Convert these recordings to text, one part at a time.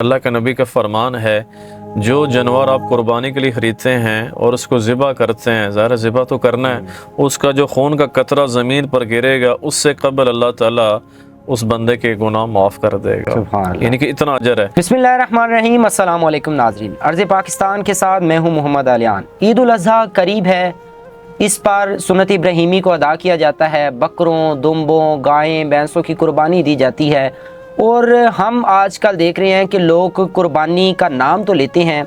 अल्लाह के नबी का फरमान है, जो जानवर आप कुर्बानी के लिए ख़रीदते हैं और उसको ज़िबा करते हैं, ज़ाहिर ज़िबा तो करना है, उसका जो खून का कतरा ज़मीन पर गिरेगा उससे कबल अल्लाह ताला उस बंदे के गुनाह माफ़ कर देगा। यानी कि इतना अजर है। बिस्मिल्लाहिर्रहमानिर्रहीम, अस्सलाम वालेकुम नाज़रीन। अर्ज़ पाकिस्तान के साथ मैं हूँ मोहम्मद आलियान। ईद उल अज़हा करीब है। इस पर सुन्नत इब्राहीमी को अदा किया जाता है। बकरों, दुम्बों, गायें, भैंसों की कुर्बानी दी जाती है। और हम आजकल देख रहे हैं कि लोग कुर्बानी का नाम तो लेते हैं,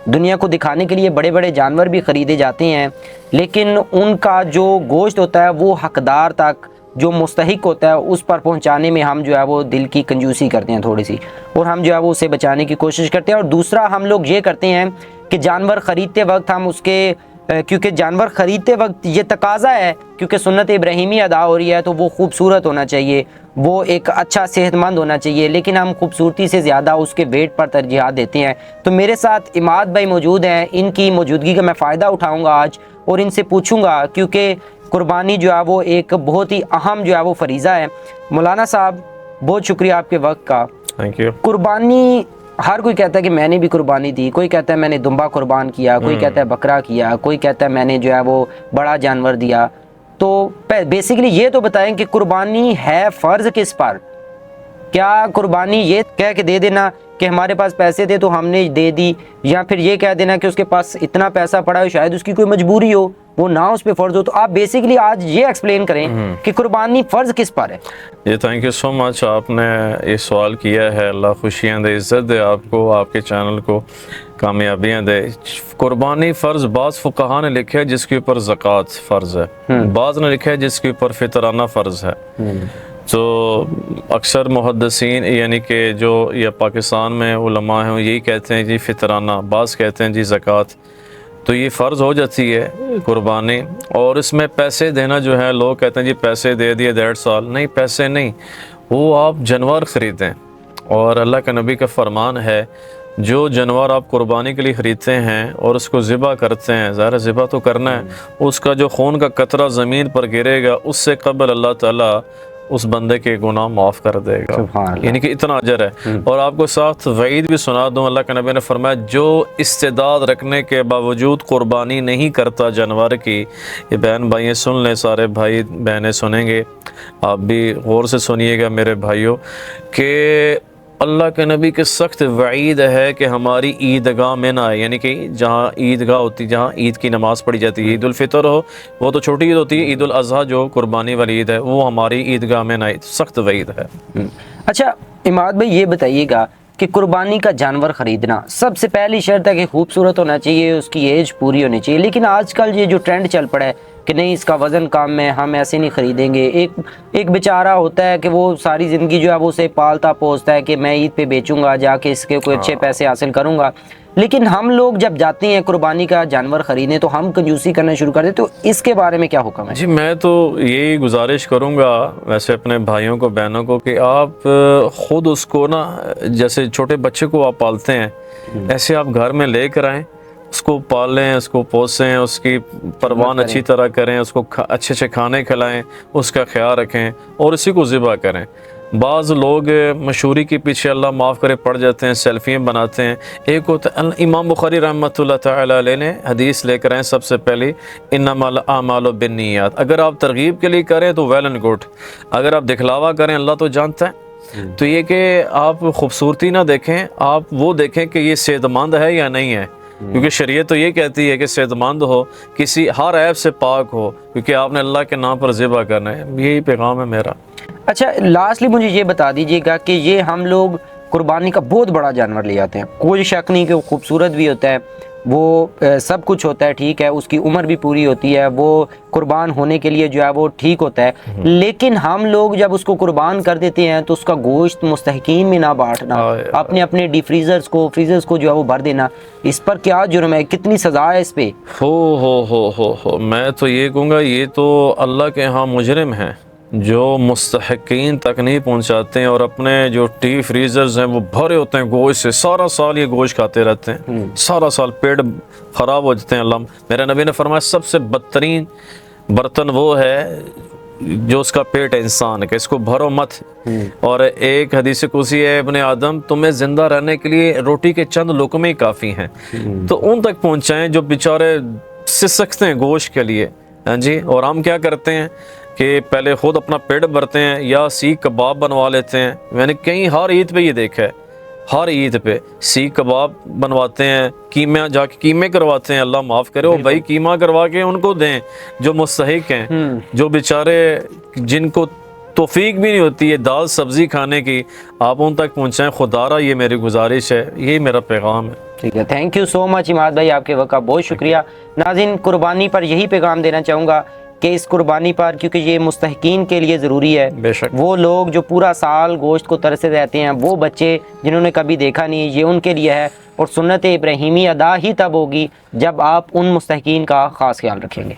दुनिया को दिखाने के लिए बड़े बड़े जानवर भी ख़रीदे जाते हैं, लेकिन उनका जो गोश्त होता है वो हकदार तक, जो मुस्तहिक होता है, उस पर पहुंचाने में हम जो है वो दिल की कंजूसी करते हैं थोड़ी सी, और हम जो है वो उसे बचाने की कोशिश करते हैं। और दूसरा, हम लोग ये करते हैं कि जानवर ख़रीदते वक्त हम उसके क्योंकि जानवर ख़रीदते वक्त ये तकाज़ा है, क्योंकि सुन्नत इब्राहीमी अदा हो रही है, तो वो खूबसूरत होना चाहिए, वो एक अच्छा सेहतमंद होना चाहिए, लेकिन हम खूबसूरती से ज़्यादा उसके वेट पर तरजीह देते हैं। तो मेरे साथ इमाद भाई मौजूद हैं, इनकी मौजूदगी का मैं फ़ायदा उठाऊँगा आज और इनसे पूछूँगा, क्योंकि कुर्बानी जो है वो एक बहुत ही अहम जो है वो फरीज़ा है। मौलाना साहब, बहुत शुक्रिया आपके वक्त का। Thank you. कुर्बानी, हर कोई कहता है कि मैंने भी कुर्बानी दी, कोई कहता है मैंने दुम्बा कुर्बान किया, कोई कहता है बकरा किया, कोई कहता है मैंने जो है वो बड़ा जानवर दिया। तो बेसिकली ये तो बताएं कि कुर्बानी है फ़र्ज़ किस पर? क्या कुर्बानी ये कह के दे देना कि हमारे पास पैसे थे तो हमने दे दी, या फिर ये कह देना कि उसके पास इतना पैसा पड़ा है, शायद उसकी कोई मजबूरी हो, वो ना उस पर फ़र्ज़ हो? तो आप बेसिकली आज ये एक्सप्लेन करें कि कुर्बानी फ़र्ज़ किस पर है। ये थैंक यू सो मच, आपने ये सवाल किया है। अल्लाह खुशियाँ दे, इज़्ज़त दे आपको, आपके चैनल को कामयाबियाँ दे। कुर्बानी फ़र्ज़ बाज़ फ़ुक़हा ने लिखा है जिसके ऊपर ज़कात फ़र्ज़ है, बाज़ ने लिखा है जिसके ऊपर फ़ितराना फ़र्ज़ है। तो अक्सर मुहद्दिसीन यानी कि जो या पाकिस्तान में उलमा हैं यही कहते हैं जी फ़ितराना, बाज़ कहते हैं जी ज़कात। तो ये फ़र्ज़ हो जाती है कुर्बानी, और इसमें पैसे देना जो है, लोग कहते हैं जी पैसे दे दिए 1.5 साल, नहीं पैसे नहीं, वो आप जानवर ख़रीदें। और अल्लाह के नबी का फ़रमान है, जो जानवर आप कुर्बानी के लिए ख़रीदते हैं और उसको ज़िबा करते हैं, ज़ाहिर ज़िबा तो करना है, उसका जो खून का कतरा ज़मीन पर गिरेगा उससे कबल अल्लाह ताला उस बंदे के गुनाह माफ़ कर देगा। यानी कि इतना अजर है। और आपको साथ वईद भी सुना दूँ, अल्लाह के नबी ने फरमाया, जो इस्तेदाद रखने के बावजूद कुर्बानी नहीं करता जानवर की, ये बहन भाई सुन लें, सारे भाई बहनें सुनेंगे, आप भी गौर से सुनिएगा मेरे भाइयों, कि अल्लाह के नबी के सख्त वईद है कि हमारी ईदगाह में ना आए, यानी कि जहाँ ईदगाह होती, जहाँ ईद की नमाज़ पढ़ी जाती है, ईद उल फितर हो वो तो छोटी ईद होती है, ईद उल अज़हा जो कुर्बानी वाली ईद है वो हमारी ईदगाह में ना आए, सख्त वईद है। अच्छा इमाद भाई, ये बताइएगा कि कुर्बानी का जानवर ख़रीदना, सबसे पहली शर्त है कि खूबसूरत होना चाहिए, उसकी एज पूरी होनी चाहिए। लेकिन आजकल ये जो ट्रेंड चल पड़ा है कि नहीं, इसका वज़न कम है, हम ऐसे नहीं ख़रीदेंगे। एक बेचारा होता है कि वो सारी ज़िंदगी जो है वो उसे पालता पोसता है कि मैं ईद पे बेचूंगा, जाके इसके कोई अच्छे पैसे हासिल करूंगा। लेकिन हम लोग जब जाते हैं कुर्बानी का जानवर ख़रीदने तो हम कंजूसी करना शुरू कर देते। तो इसके बारे में क्या हुक्म है? जी, मैं तो यही गुजारिश करूँगा वैसे अपने भाइयों को, बहनों को, कि आप ख़ुद उसको ना, जैसे छोटे बच्चे को आप पालते हैं, ऐसे आप घर में लेकर आएँ, उसको पालें, उसको पोसें, उसकी परवान अच्छी तरह करें, उसको अच्छे अच्छे खाने खिलाएं, उसका ख्याल रखें और इसी को ज़िबा करें। बाज़ लोग मशहूरी के पीछे, अल्लाह माफ़ करे, पड़ जाते हैं, सेल्फियाँ बनाते हैं। एक होता है, इमाम बुखारी रहमतुल्लाह तआला अलैह ने हदीस लेकर आए सबसे पहले, इन्नमल आमालु बिन्नियात। अगर आप तरगीब के लिए करें तो वेल एंड गुड, अगर आप दिखलावा करें, अल्लाह तो जानता है। तो ये कि आप खूबसूरती ना देखें, आप वो देखें कि ये सेहतमंद है या नहीं है, क्योंकि शरीयत तो ये कहती है कि सेहतमंद हो, किसी हर ऐब से पाक हो, क्योंकि आपने अल्लाह के नाम पर ज़िबा करना है। यही पैगाम है मेरा। अच्छा, लास्टली मुझे ये बता दीजिएगा कि ये हम लोग कुर्बानी का बहुत बड़ा जानवर ले आते हैं, कोई शक नहीं कि वो खूबसूरत भी होता है, वो सब कुछ होता है, ठीक है, उसकी उम्र भी पूरी होती है, वो कुर्बान होने के लिए जो है वो ठीक होता है। लेकिन हम लोग जब उसको कुर्बान कर देते हैं तो उसका गोश्त मुस्तहिकीन में ना बांटना, अपने अपने फ्रीजर्स को जो है वो भर देना, इस पर क्या जुर्म है, कितनी सज़ा है इस पे? हो मैं तो ये कहूँगा, ये तो अल्लाह के यहाँ मुजरिम हैं जो मुस्तहिकीन तक नहीं पहुँचाते हैं, और अपने जो टी फ्रीज़र्स हैं वो भरे होते हैं गोश्त से, सारा साल ये गोश्त खाते रहते हैं, सारा साल पेट ख़राब हो जाते हैं। अल्लाह, मेरे नबी ने फरमाया सबसे बदतरीन बर्तन वो है जो उसका पेट है इंसान का, इसको भरो मत। और एक हदीस कुर्सी है, इब्ने आदम तुम्हें जिंदा रहने के लिए रोटी के चंद लुकमे ही काफ़ी हैं, तो उन तक पहुँचाएँ जो बेचारे सिसकते हैं गोश्त के लिए। हाँ जी। और हम क्या करते हैं कि पहले ख़ुद अपना पेट भरते हैं या सीख कबाब बनवा लेते हैं। मैंने कहीं हर ईद पे ये देखा है, हर ईद पे सीख कबाब बनवाते हैं, कीमा जाके कीमे करवाते हैं, अल्लाह माफ़ करे, वो भाई कीमा करवा के उनको दें जो मुस्तहिक हैं, जो बेचारे जिनको तौफीक भी नहीं होती है दाल सब्ज़ी खाने की, आप उन तक पहुँचाएँ। खुदारा ये मेरी गुजारिश है, यही मेरा पैगाम है। ठीक है, thank you so much Imad भाई, आपके वक्त का बहुत शुक्रिया। नाज़रीन, कुर्बानी पर यही पैगाम देना चाहूँगा कि इस कुर्बानी पर, क्योंकि ये मुस्तहिकीन के लिए ज़रूरी है, बेशक वो लोग जो पूरा साल गोश्त को तरसे रहते हैं, वो बच्चे जिन्होंने कभी देखा नहीं, ये उनके लिए है। और सुन्नत इब्राहीमी अदा ही तब होगी जब आप उन मुस्तहिकीन का ख़ास ख्याल रखेंगे।